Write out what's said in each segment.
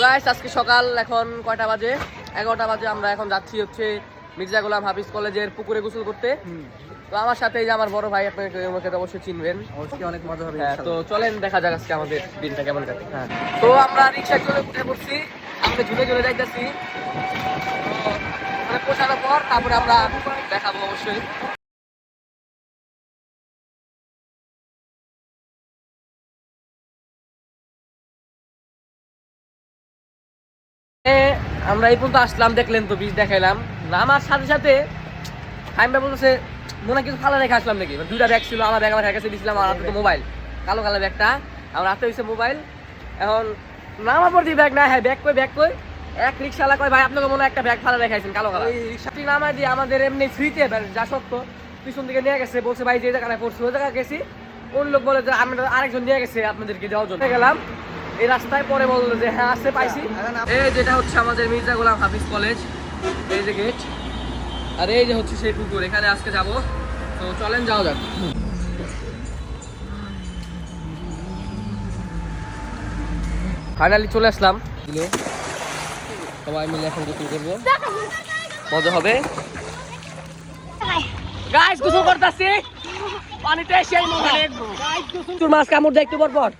Guys আজকে সকাল এখন কয়টা বাজে? 11টা বাজে। আমরা এখন যাচ্ছি হচ্ছে মির্জা গোলাম হাফিজ কলেজের পুকুরে গোসল করতে। তো আমার সাথে এই যে আমার বড় ভাই, আপনাকে আমাকে তো অবশ্যই চিনবেন, অবশ্যই অনেক মজা হবে। হ্যাঁ, তো চলেন দেখা যাক আজকে আমাদের দিনটা কেমন কাটে। হ্যাঁ, তো আমরা রিক্সা চলে উঠে পড়ছি, আমরা ঝুলে চলে যাইতেছি। তো ওখানে পৌঁছানোর পর তারপরে আমরা দেখাবো অবশ্যই। আমরা এই পর্যন্ত আসলাম, দেখলেন তো বীজ দেখাইলাম। আমার সাথে সাথে হাইমবা বলতেছে মনে হয় কিছু ফালা রেখে আসলাম নাকি। দুইটা ব্যাগ ছিল, আমার ব্যাগ আমার কাছে দিয়েছিলাম, আমার হাতে তো মোবাইল, কালো কালো ব্যাগটা আমার হাতে হয়েছে মোবাইল। এখন নামার পর দিয়ে ব্যাগ না, হ্যাঁ ব্যাগ কই এক রিক্সাওয়ালা কয় ভাই আপনাকে মনে হয় একটা ব্যাগ ফালা রেখাইছেন কালো কালো। ওই রিক্সাটি নামাই দিয়ে আমাদের এমনি ফ্রিতে যা সত্য পিছন দিকে নিয়ে গেছে, বলছে ভাই যে জায়গায় পড়ছে ওই জায়গায় গেছি। কোন লোক বলে যে আমরা আরেকজন নিয়ে গেছে আপনাদেরকে দেওয়ার জন্য গেলাম এই রাস্তায়। পরে বললো যে হ্যাঁ আসতে পাইছি। এই যেটা হচ্ছে আমাদের মির্জা গোলাম হাফিজ কলেজ, এই যে গেট, আর এই যে হচ্ছে সেই পুকুর, এখানে আজকে যাব। তো চলেন যাওয়া যাক। ফাইনালি চলে আসলাম, সবাই মিলে এখন গোসল করবো, মজা হবে। গাইস গোসল করতেছি পানিতে সেই মজা। তোর মাছ কামড় দেয় একটু পর পর।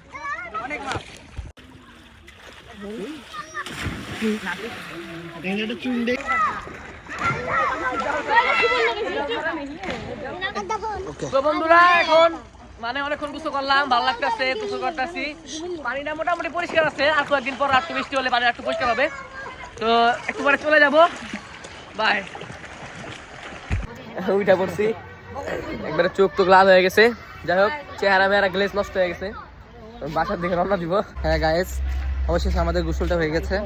তো বন্ধুরা এখন মানে অনেকক্ষণ গোসল করলাম, ভালো লাগতেছে, গোসল করতেছি। পানিটা মোটামুটি পরিষ্কার আছে, আর কয়েকদিন পর একটু বৃষ্টি হলে পানি একটু পরিষ্কার হবে। তো একটু পরে চলে যাবো, বাই। উঠা পড়ছি, একবারে চোখ তো লাল হয়ে গেছে। যাই হোক, চেহারা মেহারা গ্লেজ নষ্ট হয়ে গেছে, বাসার দিকে রওনা দিব। হ্যাঁ গাইস, অবশেষে আমাদের গোসলটা হয়ে গেছে।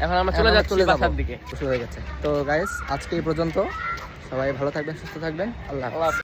এখন আমরা চলে যাচ্ছি বাসার দিকে। গোসল হয়ে গেছে। তো গাইস আজকে এই পর্যন্ত, সবাই ভালো থাকবেন, সুস্থ থাকবেন, আল্লাহ হাফেজ।